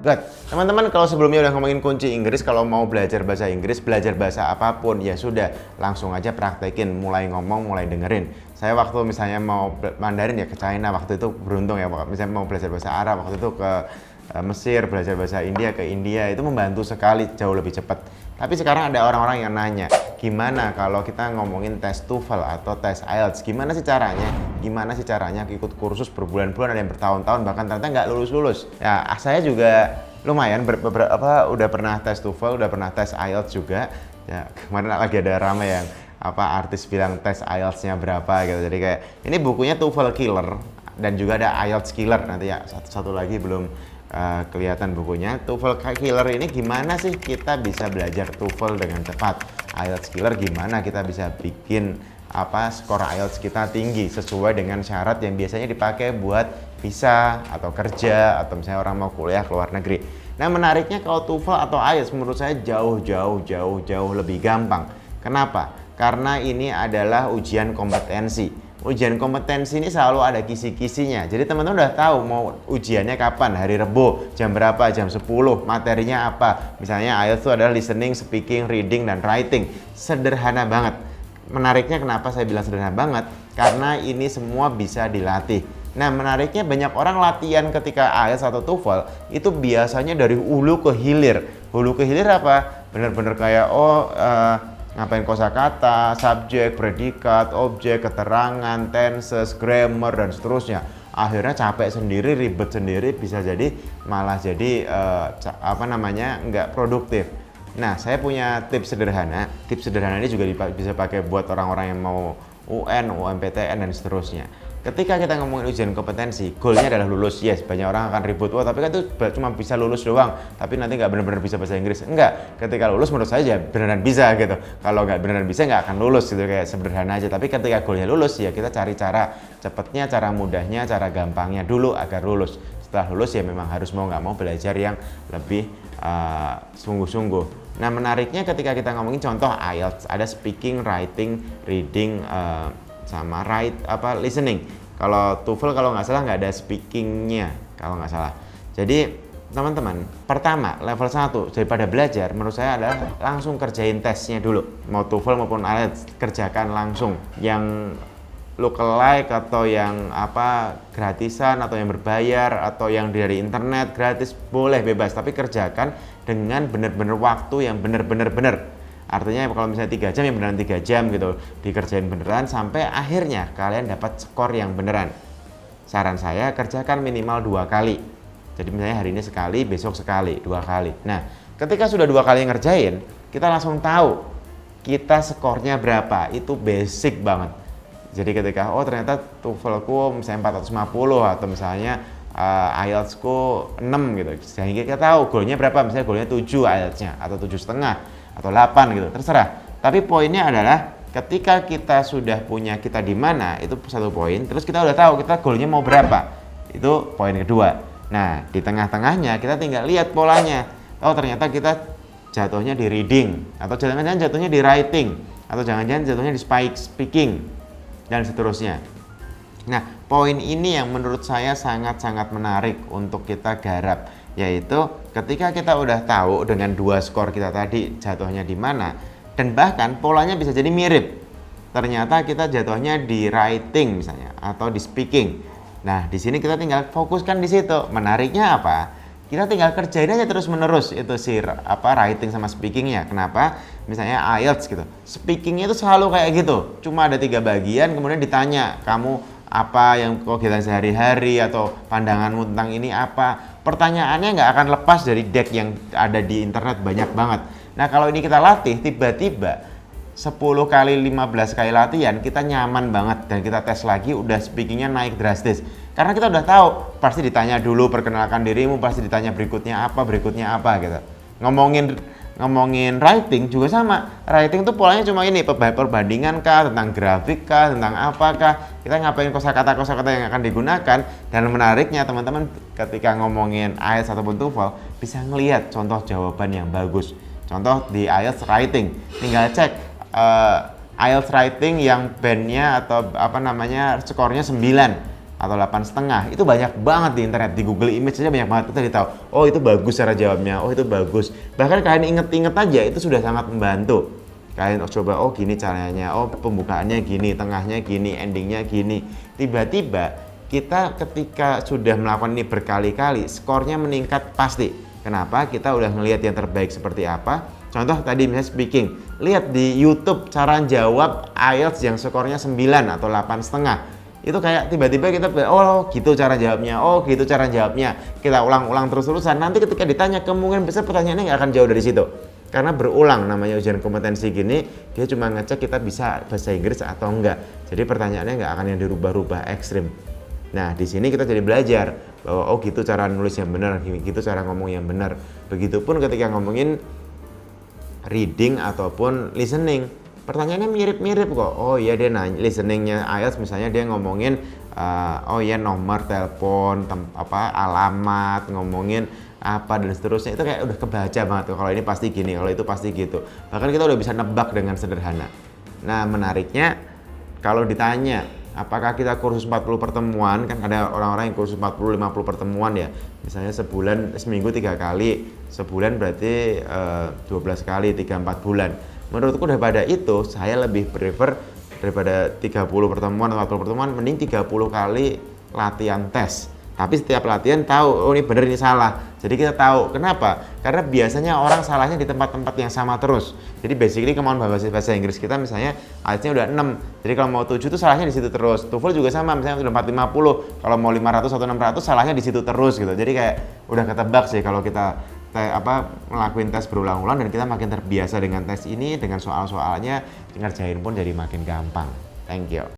Good. Teman-teman kalau sebelumnya udah ngomongin kunci Inggris, kalau mau belajar bahasa Inggris, belajar bahasa apapun, ya sudah langsung aja praktekin, mulai ngomong, mulai dengerin. Saya waktu misalnya mau Mandarin ya ke China, waktu itu beruntung ya, misalnya mau belajar bahasa Arab, waktu itu ke Mesir, belajar bahasa India ke India, itu membantu sekali, jauh lebih cepat. Tapi sekarang ada orang-orang yang nanya, gimana kalau kita ngomongin tes TOEFL atau tes IELTS, gimana sih caranya? Gimana sih caranya ikut kursus berbulan-bulan, ada yang bertahun-tahun, bahkan ternyata nggak lulus-lulus. Ya, saya juga lumayan udah pernah tes TOEFL, udah pernah tes IELTS juga. Ya, kemarin lagi ada ramai yang artis bilang tes IELTS-nya berapa gitu. Jadi kayak ini bukunya TOEFL Killer dan juga ada IELTS Killer, nanti ya satu lagi belum kelihatan bukunya. TOEFL Killer ini gimana sih kita bisa belajar TOEFL dengan cepat, IELTS Killer gimana kita bisa bikin skor IELTS kita tinggi sesuai dengan syarat yang biasanya dipakai buat visa atau kerja atau misalnya orang mau kuliah ke luar negeri. Nah, menariknya kalau TOEFL atau IELTS menurut saya jauh lebih gampang. Kenapa? Karena ini adalah ujian kompetensi. Ujian kompetensi ini selalu ada kisi-kisinya. Jadi teman-teman udah tahu mau ujiannya kapan, hari Rebo, jam berapa, jam 10, materinya apa. Misalnya IELTS itu adalah listening, speaking, reading, dan writing. Sederhana banget. Menariknya kenapa saya bilang sederhana banget? Karena ini semua bisa dilatih. Nah, menariknya banyak orang latihan ketika IELTS atau TOEFL itu biasanya dari hulu ke hilir. Hulu ke hilir apa? Bener-bener kayak ngapain kosakata, subjek, predikat, objek, keterangan, tenses, grammar, dan seterusnya. Akhirnya capek sendiri, ribet sendiri, bisa jadi malah jadi nggak produktif. Nah, saya punya tips sederhana. Tips sederhana ini juga bisa pakai buat orang-orang yang mau UN, UMPTN, dan seterusnya. Ketika kita ngomongin ujian kompetensi, goalnya adalah lulus. Yes, banyak orang akan ribut, wah tapi kan itu cuma bisa lulus doang, tapi nanti nggak benar-benar bisa bahasa Inggris. Enggak, ketika lulus menurut saya ya beneran bisa gitu. Kalau nggak beneran bisa nggak akan lulus gitu, kayak sederhana aja. Tapi ketika goalnya lulus, ya kita cari cara cepatnya, cara mudahnya, cara gampangnya dulu agar lulus. Setelah lulus ya memang harus mau nggak mau belajar yang lebih sungguh-sungguh. Nah, menariknya ketika kita ngomongin contoh IELTS, ada speaking, writing, reading, sama listening. Kalau TOEFL kalau nggak salah nggak ada speakingnya kalau nggak salah. Jadi teman-teman, pertama level 1 daripada belajar menurut saya adalah langsung kerjain tesnya dulu. Mau TOEFL maupun IELTS kerjakan langsung. Yang lookalike atau yang gratisan atau yang berbayar atau yang dari internet gratis boleh bebas, tapi kerjakan dengan benar-benar waktu yang benar-benar. Artinya kalau misalnya 3 jam ya beneran 3 jam gitu, dikerjain beneran sampai akhirnya kalian dapat skor yang beneran. Saran saya kerjakan minimal 2 kali. Jadi misalnya hari ini sekali, besok sekali, 2 kali. Nah, ketika sudah 2 kali ngerjain, kita langsung tahu kita skornya berapa. Itu basic banget. Jadi ketika ternyata TOEFL-ku misalnya 450 atau misalnya IELTS-ku 6 gitu. Sehingga kita tahu goalnya berapa, misalnya goalnya 7 IELTS-nya atau 7,5 atau 8 gitu, terserah. Tapi poinnya adalah ketika kita sudah punya kita di mana, itu satu poin, terus kita udah tahu kita goalnya mau berapa. Itu poin kedua. Nah, di tengah-tengahnya kita tinggal lihat polanya. Ternyata kita jatuhnya di reading, atau jangan-jangan jatuhnya di writing, atau jangan-jangan jatuhnya di speaking, dan seterusnya. Nah, poin ini yang menurut saya sangat-sangat menarik untuk kita garap, yaitu ketika kita udah tahu dengan 2 skor kita tadi jatuhnya di mana, dan bahkan polanya bisa jadi mirip. Ternyata kita jatuhnya di writing misalnya atau di speaking. Nah, di sini kita tinggal fokuskan di situ. Menariknya apa? Kita tinggal kerjain aja terus-menerus itu writing sama speakingnya. Kenapa? Misalnya IELTS gitu. Speakingnya itu selalu kayak gitu. Cuma ada 3 bagian, kemudian ditanya, kamu apa yang kegiatan sehari-hari atau pandanganmu tentang ini apa. Pertanyaannya nggak akan lepas dari deck yang ada di internet banyak banget. Nah, kalau ini kita latih, tiba-tiba 10 kali, 15 kali latihan kita nyaman banget dan kita tes lagi udah speakingnya naik drastis. Karena kita udah tahu, pasti ditanya dulu perkenalkan dirimu, pasti ditanya berikutnya apa gitu. Ngomongin writing juga sama. Writing tuh polanya cuma ini, perbandingan kah, tentang grafik kah, tentang apakah, kita ngapain kosakata yang akan digunakan. Dan menariknya teman-teman ketika ngomongin IELTS ataupun TOEFL bisa ngelihat contoh jawaban yang bagus. Contoh di IELTS writing, tinggal cek IELTS writing yang bandnya atau skornya 9. atau 8,5. Itu banyak banget di internet, di Google Image aja banyak banget. Kita tahu, oh itu bagus cara jawabnya, oh itu bagus. Bahkan kalian inget-inget aja itu sudah sangat membantu. Kalian coba, oh gini caranya, oh pembukaannya gini, tengahnya gini, endingnya gini. Tiba-tiba kita ketika sudah melakukan ini berkali-kali, skornya meningkat pasti. Kenapa? Kita udah ngelihat yang terbaik seperti apa. Contoh tadi misalnya speaking, lihat di YouTube cara jawab IELTS yang skornya 9 atau 8,5. Itu kayak tiba-tiba kita, oh gitu cara jawabnya, oh gitu cara jawabnya. Kita ulang-ulang terus-terusan, nanti ketika ditanya kemungkinan besar pertanyaannya nggak akan jauh dari situ. Karena berulang, namanya ujian kompetensi gini, dia cuma ngecek kita bisa bahasa Inggris atau enggak. Jadi pertanyaannya nggak akan yang dirubah-rubah ekstrim. Nah di sini kita jadi belajar bahwa oh gitu cara nulis yang benar, gitu cara ngomong yang benar. Begitupun ketika ngomongin reading ataupun listening, pertanyaannya mirip-mirip kok. Oh iya dia nanya listeningnya IELTS misalnya dia ngomongin oh iya nomor telepon, alamat, ngomongin apa dan seterusnya, itu kayak udah kebaca banget tuh. Kalau ini pasti gini, kalau itu pasti gitu. Bahkan kita udah bisa nebak dengan sederhana. Nah menariknya kalau ditanya apakah kita kursus 40 pertemuan, kan ada orang-orang yang kursus 40-50 pertemuan ya, misalnya seminggu 3 kali, sebulan berarti 12 kali, 3-4 bulan. Menurutku daripada itu, saya lebih prefer daripada 30 pertemuan atau 40 pertemuan, mending 30 kali latihan tes. Tapi setiap latihan tahu, oh ini bener ini salah. Jadi kita tahu, kenapa? Karena biasanya orang salahnya di tempat-tempat yang sama terus. Jadi basically kemauan bahasa Inggris kita misalnya IELTS-nya udah 6. Jadi kalau mau 7 itu salahnya di situ terus. TOEFL juga sama, misalnya udah 450. Kalau mau 500 atau 600 salahnya di situ terus gitu. Jadi kayak udah ketebak sih kalau kita ngelakuin tes berulang-ulang dan kita makin terbiasa dengan tes ini, dengan soal-soalnya, ngerjain pun jadi makin gampang. Thank you.